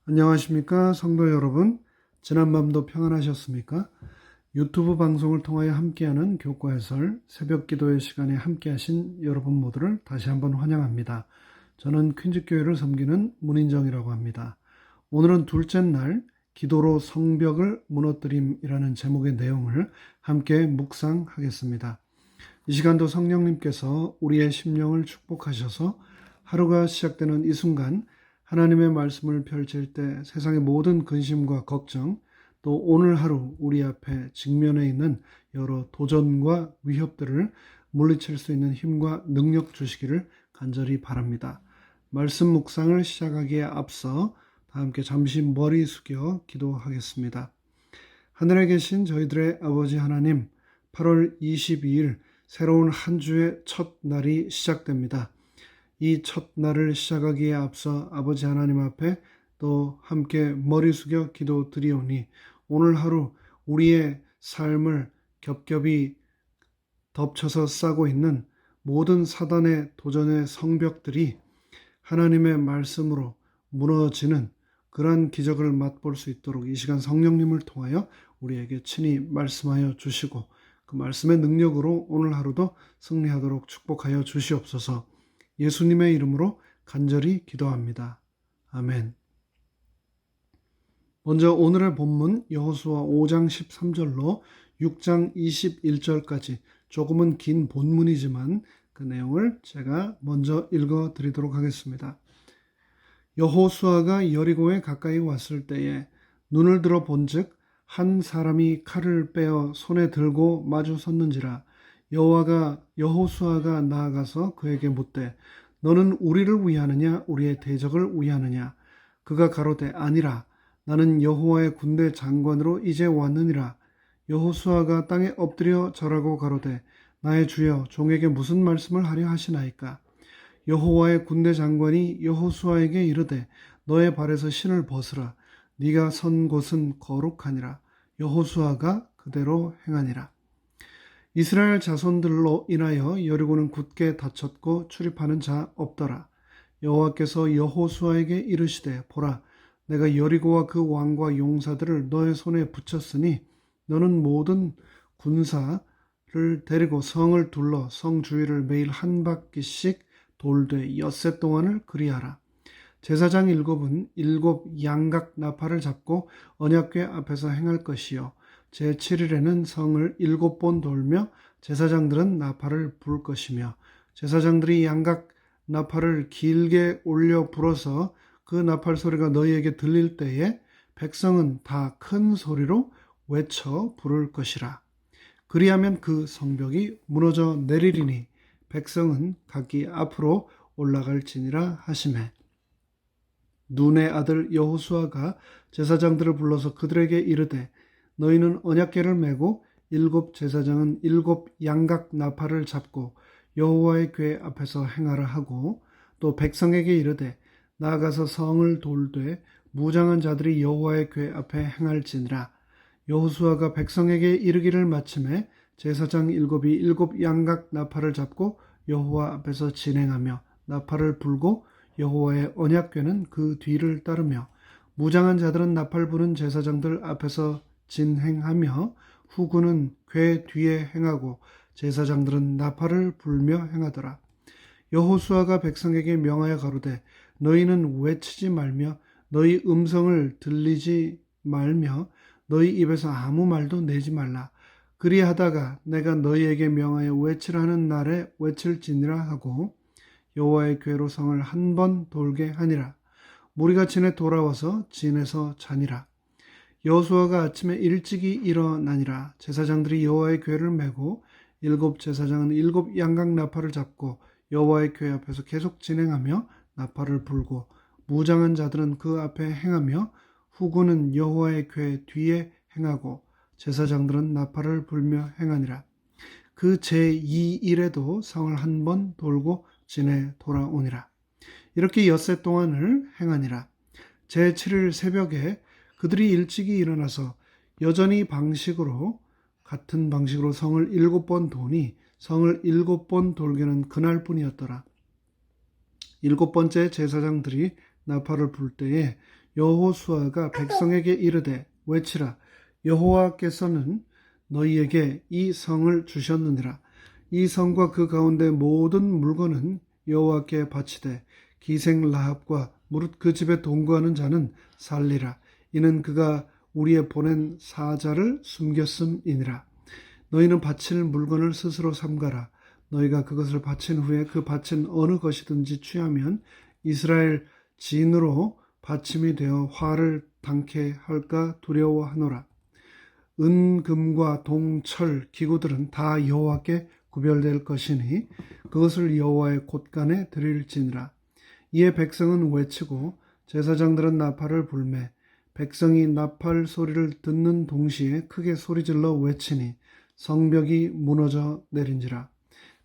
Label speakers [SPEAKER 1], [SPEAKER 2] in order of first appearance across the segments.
[SPEAKER 1] 안녕하십니까 성도 여러분. 지난밤도 평안하셨습니까? 유튜브 방송을 통하여 함께하는 교과 해설 새벽 기도의 시간에 함께하신 여러분 모두를 다시 한번 환영합니다. 저는 퀸즈교회를 섬기는 문인정이라고 합니다. 오늘은 둘째 날 기도로 성벽을 무너뜨림이라는 제목의 내용을 함께 묵상하겠습니다. 이 시간도 성령님께서 우리의 심령을 축복하셔서 하루가 시작되는 이 순간 하나님의 말씀을 펼칠 때 세상의 모든 근심과 걱정, 또 오늘 하루 우리 앞에 직면해 있는 여러 도전과 위협들을 물리칠 수 있는 힘과 능력 주시기를 간절히 바랍니다. 말씀 묵상을 시작하기에 앞서 다 함께 잠시 머리 숙여 기도하겠습니다. 하늘에 계신 저희들의 아버지 하나님, 8월 22일 새로운 한 주의 첫 날이 시작됩니다. 이 첫날을 시작하기에 앞서 아버지 하나님 앞에 또 함께 머리 숙여 기도 드리오니 오늘 하루 우리의 삶을 겹겹이 덮쳐서 싸고 있는 모든 사단의 도전의 성벽들이 하나님의 말씀으로 무너지는 그러한 기적을 맛볼 수 있도록 이 시간 성령님을 통하여 우리에게 친히 말씀하여 주시고 그 말씀의 능력으로 오늘 하루도 승리하도록 축복하여 주시옵소서. 예수님의 이름으로 간절히 기도합니다. 아멘. 먼저 오늘의 본문 여호수아 5장 13절로 6장 21절까지 조금은 긴 본문이지만 그 내용을 제가 먼저 읽어 드리도록 하겠습니다. 여호수아가 여리고에 가까이 왔을 때에 눈을 들어 본즉 한 사람이 칼을 빼어 손에 들고 마주 섰는지라. 여호수아가 나아가서 그에게 묻되 너는 우리를 위하느냐 우리의 대적을 위하느냐. 그가 가로되 아니라 나는 여호와의 군대 장관으로 이제 왔느니라. 여호수아가 땅에 엎드려 절하고 가로되 나의 주여 종에게 무슨 말씀을 하려 하시나이까. 여호와의 군대 장관이 여호수아에게 이르되 너의 발에서 신을 벗으라. 네가 선 곳은 거룩하니라. 여호수아가 그대로 행하니라. 이스라엘 자손들로 인하여 여리고는 굳게 닫혔고 출입하는 자 없더라. 여호와께서 여호수아에게 이르시되 보라 내가 여리고와 그 왕과 용사들을 너의 손에 붙였으니 너는 모든 군사를 데리고 성을 둘러 성 주위를 매일 한 바퀴씩 돌되 엿새 동안을 그리하라. 제사장 7은 7 양각 나팔을 잡고 언약궤 앞에서 행할 것이요 제7일에는 성을 7번 돌며 제사장들은 나팔을 불 것이며 제사장들이 양각 나팔을 길게 올려 불어서 그 나팔 소리가 너희에게 들릴 때에 백성은 다 큰 소리로 외쳐 부를 것이라. 그리하면 그 성벽이 무너져 내리리니 백성은 각기 앞으로 올라갈지니라 하시매. 눈의 아들 여호수아가 제사장들을 불러서 그들에게 이르되 너희는 언약궤를 메고 7 제사장은 7 양각 나팔을 잡고 여호와의 궤 앞에서 행하라 하고 또 백성에게 이르되 나아가서 성을 돌되 무장한 자들이 여호와의 궤 앞에 행할지니라. 여호수아가 백성에게 이르기를 마침에 제사장 7이 7 양각 나팔을 잡고 여호와 앞에서 진행하며 나팔을 불고 여호와의 언약궤는 그 뒤를 따르며 무장한 자들은 나팔 부는 제사장들 앞에서 진행하며 후군은 궤 뒤에 행하고 제사장들은 나팔을 불며 행하더라. 여호수아가 백성에게 명하여 가로되 너희는 외치지 말며 너희 음성을 들리지 말며 너희 입에서 아무 말도 내지 말라. 그리하다가 내가 너희에게 명하여 외치라는 날에 외칠지니라 하고 여호와의 궤로 성을 한 번 돌게 하니라. 무리가 진에 돌아와서 진에서 자니라. 여호수아가 아침에 일찍이 일어나니라. 제사장들이 여호와의 궤를 메고 7 제사장은 7 양각 나팔을 잡고 여호와의 궤 앞에서 계속 진행하며 나팔을 불고 무장한 자들은 그 앞에 행하며 후군은 여호와의 궤 뒤에 행하고 제사장들은 나팔을 불며 행하니라. 그 제2일에도 성을 한 번 돌고 진에 돌아오니라. 이렇게 엿새 동안을 행하니라. 제7일 새벽에 그들이 일찍이 일어나서 여전히 같은 방식으로 성을 7번 도니 성을 7번 돌게는 그날뿐이었더라. 7번째 제사장들이 나팔을 불 때에 여호수아가 백성에게 이르되 외치라 여호와께서는 너희에게 이 성을 주셨느니라. 이 성과 그 가운데 모든 물건은 여호와께 바치되 기생 라합과 무릇 그 집에 동거하는 자는 살리라. 이는 그가 우리의 보낸 사자를 숨겼음이니라. 너희는 바칠 물건을 스스로 삼가라. 너희가 그것을 바친 후에 그 바친 어느 것이든지 취하면 이스라엘 진으로 받침이 되어 화를 당케 할까 두려워하노라. 은, 금과 동, 철, 기구들은 다 여호와께 구별될 것이니 그것을 여호와의 곳간에 드릴지니라. 이에 백성은 외치고 제사장들은 나팔을 불매 백성이 나팔 소리를 듣는 동시에 크게 소리질러 외치니 성벽이 무너져 내린지라.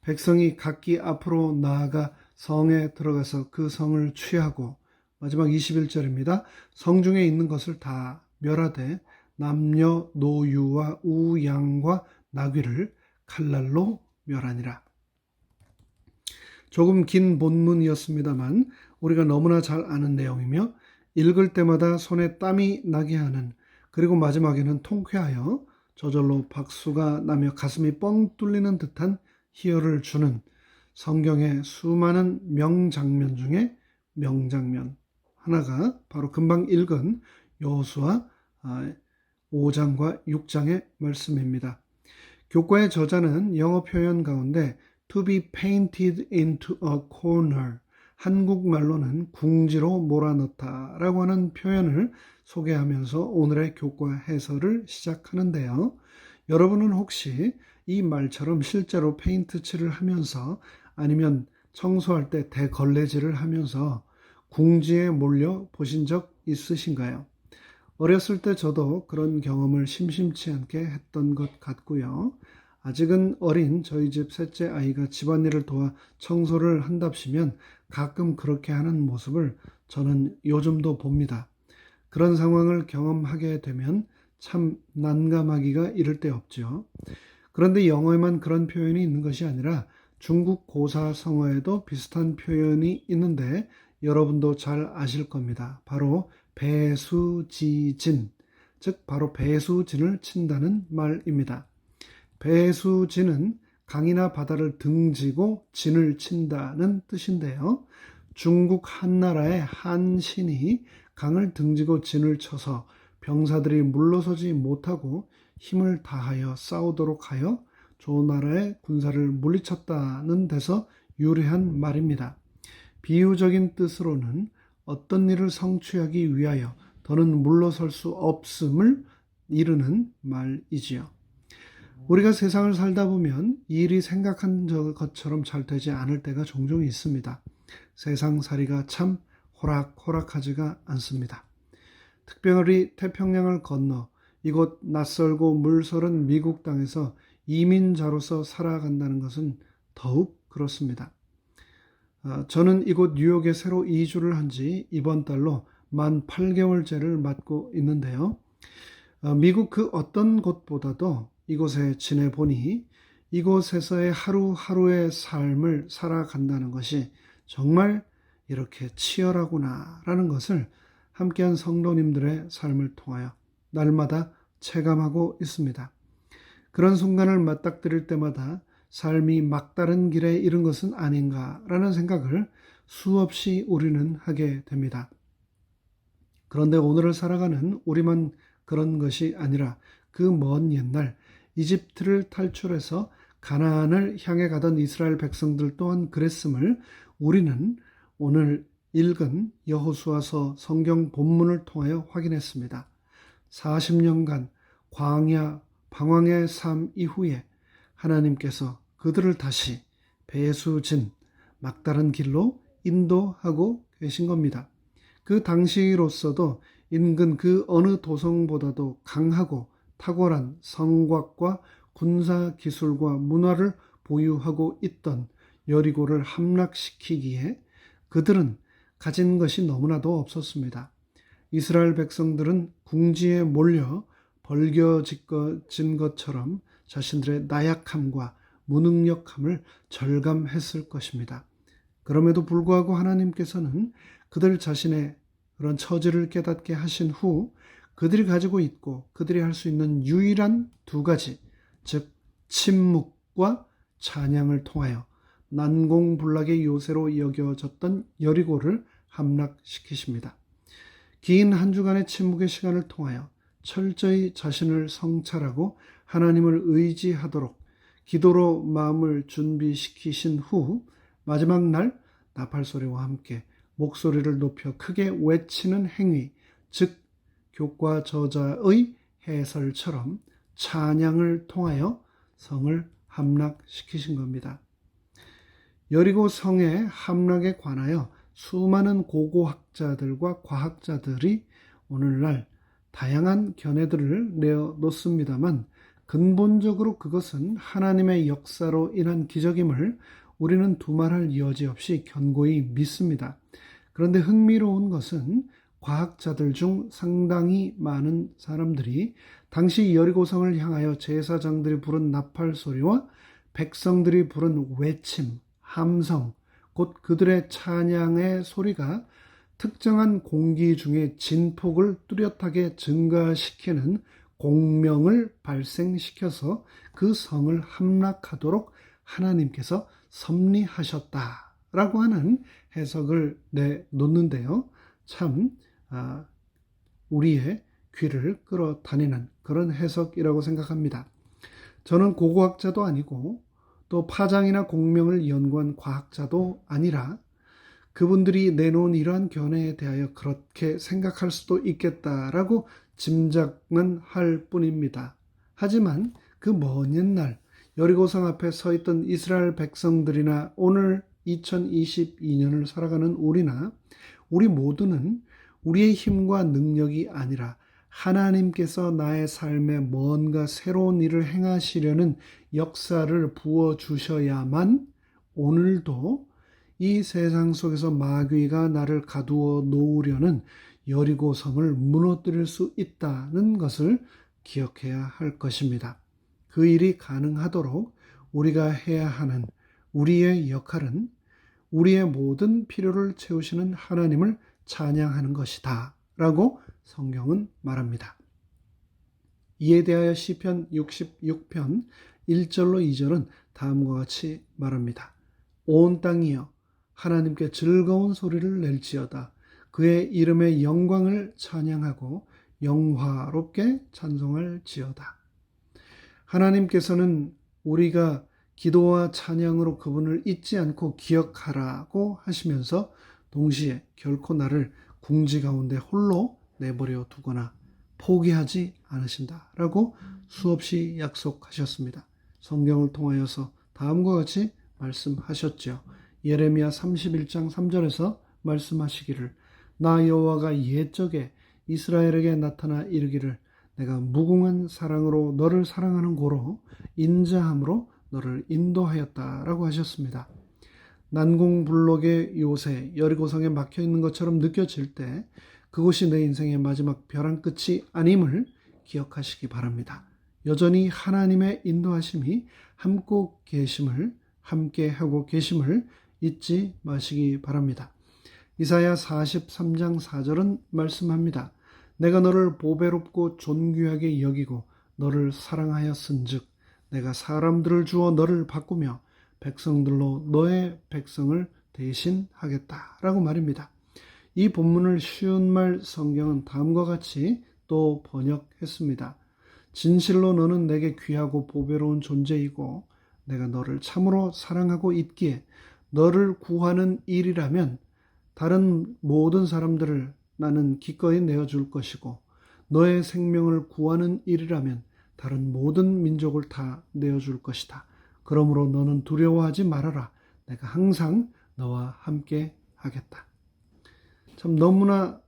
[SPEAKER 1] 백성이 각기 앞으로 나아가 성에 들어가서 그 성을 취하고 마지막 21절입니다. 성중에 있는 것을 다 멸하되 남녀 노유와 우양과 나귀를 칼날로 멸하니라. 조금 긴 본문이었습니다만 우리가 너무나 잘 아는 내용이며 읽을 때마다 손에 땀이 나게 하는, 그리고 마지막에는 통쾌하여 저절로 박수가 나며 가슴이 뻥 뚫리는 듯한 희열을 주는 성경의 수많은 명장면 중에 명장면 하나가 바로 금방 읽은 여호수아 5장과 6장의 말씀입니다. 교과의 저자는 영어 표현 가운데 to be painted into a corner, 한국말로는 궁지로 몰아넣다라고 하는 표현을 소개하면서 오늘의 교과 해설을 시작하는데요. 여러분은 혹시 이 말처럼 실제로 페인트 칠을 하면서 아니면 청소할 때 대걸레질을 하면서 궁지에 몰려 보신 적 있으신가요? 어렸을 때 저도 그런 경험을 심심치 않게 했던 것 같고요. 아직은 어린 저희 집 셋째 아이가 집안일을 도와 청소를 한답시면 가끔 그렇게 하는 모습을 저는 요즘도 봅니다. 그런 상황을 경험하게 되면 참 난감하기가 이를 데 없죠. 그런데 영어에만 그런 표현이 있는 것이 아니라 중국 고사성어에도 비슷한 표현이 있는데 여러분도 잘 아실 겁니다. 바로 배수지진, 즉 바로 배수진을 친다는 말입니다. 배수진은 강이나 바다를 등지고 진을 친다는 뜻인데요. 중국 한나라의 한신이 강을 등지고 진을 쳐서 병사들이 물러서지 못하고 힘을 다하여 싸우도록 하여 조나라의 군사를 물리쳤다는 데서 유래한 말입니다. 비유적인 뜻으로는 어떤 일을 성취하기 위하여 더는 물러설 수 없음을 이르는 말이지요. 우리가 세상을 살다 보면 일이 생각한 것처럼 잘 되지 않을 때가 종종 있습니다. 세상살이가 참 호락호락하지가 않습니다. 특별히 태평양을 건너 이곳 낯설고 물설은 미국 땅에서 이민자로서 살아간다는 것은 더욱 그렇습니다. 저는 이곳 뉴욕에 새로 이주를 한 지 이번 달로 만 8개월째를 맞고 있는데요. 미국 그 어떤 곳보다도 이곳에 지내보니 이곳에서의 하루하루의 삶을 살아간다는 것이 정말 이렇게 치열하구나 라는 것을 함께한 성도님들의 삶을 통하여 날마다 체감하고 있습니다. 그런 순간을 맞닥뜨릴 때마다 삶이 막다른 길에 이른 것은 아닌가라는 생각을 수없이 우리는 하게 됩니다. 그런데 오늘을 살아가는 우리만 그런 것이 아니라 그 먼 옛날 이집트를 탈출해서 가나안을 향해 가던 이스라엘 백성들 또한 그랬음을 우리는 오늘 읽은 여호수아서 성경 본문을 통하여 확인했습니다. 40년간 광야 방황의 삶 이후에 하나님께서 그들을 다시 배수진 막다른 길로 인도하고 계신 겁니다. 그 당시로서도 인근 그 어느 도성보다도 강하고 탁월한 성곽과 군사 기술과 문화를 보유하고 있던 여리고를 함락시키기에 그들은 가진 것이 너무나도 없었습니다. 이스라엘 백성들은 궁지에 몰려 벌겨진 것처럼 자신들의 나약함과 무능력함을 절감했을 것입니다. 그럼에도 불구하고 하나님께서는 그들 자신의 그런 처지를 깨닫게 하신 후 그들이 가지고 있고 그들이 할 수 있는 유일한 두 가지, 즉 침묵과 찬양을 통하여 난공불락의 요새로 여겨졌던 여리고를 함락시키십니다. 긴 한 주간의 침묵의 시간을 통하여 철저히 자신을 성찰하고 하나님을 의지하도록 기도로 마음을 준비시키신 후 마지막 날 나팔소리와 함께 목소리를 높여 크게 외치는 행위, 즉 교과 저자의 해설처럼 찬양을 통하여 성을 함락시키신 겁니다. 여리고 성의 함락에 관하여 수많은 고고학자들과 과학자들이 오늘날 다양한 견해들을 내어놓습니다만 근본적으로 그것은 하나님의 역사로 인한 기적임을 우리는 두말할 여지 없이 견고히 믿습니다. 그런데 흥미로운 것은 과학자들 중 상당히 많은 사람들이 당시 여리고성을 향하여 제사장들이 부른 나팔 소리와 백성들이 부른 외침, 함성, 곧 그들의 찬양의 소리가 특정한 공기 중에 진폭을 뚜렷하게 증가시키는 공명을 발생시켜서 그 성을 함락하도록 하나님께서 섭리하셨다라고 하는 해석을 내놓는데요. 참 우리의 귀를 끌어다니는 그런 해석이라고 생각합니다. 저는 고고학자도 아니고 또 파장이나 공명을 연구한 과학자도 아니라 그분들이 내놓은 이러한 견해에 대하여 그렇게 생각할 수도 있겠다라고 짐작은 할 뿐입니다. 하지만 그 먼 옛날 여리고성 앞에 서 있던 이스라엘 백성들이나 오늘 2022년을 살아가는 우리나 우리 모두는 우리의 힘과 능력이 아니라 하나님께서 나의 삶에 뭔가 새로운 일을 행하시려는 역사를 부어주셔야만 오늘도 이 세상 속에서 마귀가 나를 가두어 놓으려는 여리고성을 무너뜨릴 수 있다는 것을 기억해야 할 것입니다. 그 일이 가능하도록 우리가 해야 하는 우리의 역할은 우리의 모든 필요를 채우시는 하나님을 찬양하는 것이다 라고 성경은 말합니다. 이에 대하여 시편 66편 1절로 2절은 다음과 같이 말합니다. 온 땅이여 하나님께 즐거운 소리를 낼지어다. 그의 이름의 영광을 찬양하고 영화롭게 찬송할지어다. 하나님께서는 우리가 기도와 찬양으로 그분을 잊지 않고 기억하라고 하시면서 동시에 결코 나를 궁지 가운데 홀로 내버려 두거나 포기하지 않으신다라고 수없이 약속하셨습니다. 성경을 통하여서 다음과 같이 말씀하셨죠. 예레미야 31장 3절에서 말씀하시기를 나 여호와가 옛적에 이스라엘에게 나타나 이르기를 내가 무궁한 사랑으로 너를 사랑하는 고로 인자함으로 너를 인도하였다라고 하셨습니다. 난공불락의 요새 여리고성에 막혀있는 것처럼 느껴질 때 그곳이 내 인생의 마지막 벼랑 끝이 아님을 기억하시기 바랍니다. 여전히 하나님의 인도하심이 함께 하고 계심을 잊지 마시기 바랍니다. 이사야 43장 4절은 말씀합니다. 내가 너를 보배롭고 존귀하게 여기고 너를 사랑하였은즉 내가 사람들을 주어 너를 바꾸며 백성들로 너의 백성을 대신하겠다라고 말입니다. 이 본문을 쉬운 말 성경은 다음과 같이 또 번역했습니다. 진실로 너는 내게 귀하고 보배로운 존재이고 내가 너를 참으로 사랑하고 있기에 너를 구하는 일이라면 다른 모든 사람들을 나는 기꺼이 내어줄 것이고 너의 생명을 구하는 일이라면 다른 모든 민족을 다 내어줄 것이다. 그러므로 너는 두려워하지 말아라. 내가 항상 너와 함께 하겠다. 참 너무나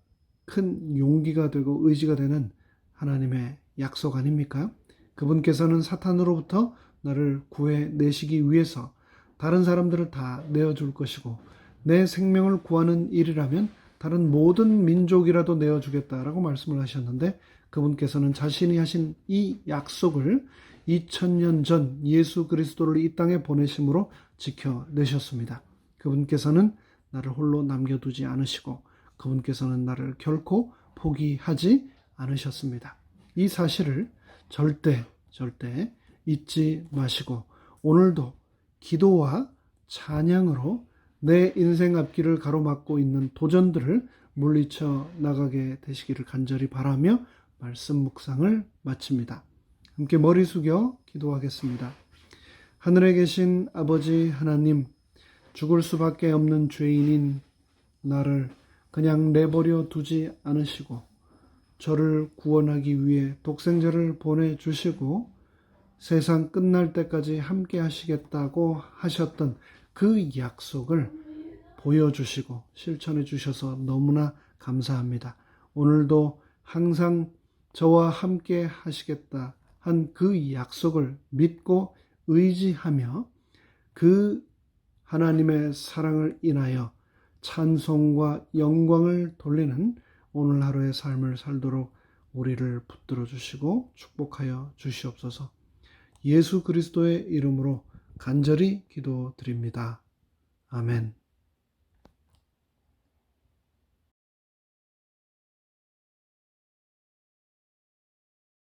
[SPEAKER 1] 큰 용기가 되고 의지가 되는 하나님의 약속 아닙니까? 그분께서는 사탄으로부터 나를 구해내시기 위해서 다른 사람들을 다 내어줄 것이고 내 생명을 구하는 일이라면 다른 모든 민족이라도 내어주겠다라고 말씀을 하셨는데 그분께서는 자신이 하신 이 약속을 2000년 전 예수 그리스도를 이 땅에 보내심으로 지켜내셨습니다. 그분께서는 나를 홀로 남겨두지 않으시고 그분께서는 나를 결코 포기하지 않으셨습니다. 이 사실을 절대 잊지 마시고 오늘도 기도와 찬양으로 내 인생 앞길을 가로막고 있는 도전들을 물리쳐 나가게 되시기를 간절히 바라며 말씀 묵상을 마칩니다. 함께 머리 숙여 기도하겠습니다. 하늘에 계신 아버지 하나님, 죽을 수밖에 없는 죄인인 나를 그냥 내버려 두지 않으시고 저를 구원하기 위해 독생자를 보내주시고 세상 끝날 때까지 함께 하시겠다고 하셨던 그 약속을 보여주시고 실천해 주셔서 너무나 감사합니다. 오늘도 항상 저와 함께 하시겠다 한 그 약속을 믿고 의지하며 그 하나님의 사랑을 인하여 찬송과 영광을 돌리는 오늘 하루의 삶을 살도록 우리를 붙들어 주시고 축복하여 주시옵소서. 예수 그리스도의 이름으로 간절히 기도드립니다. 아멘.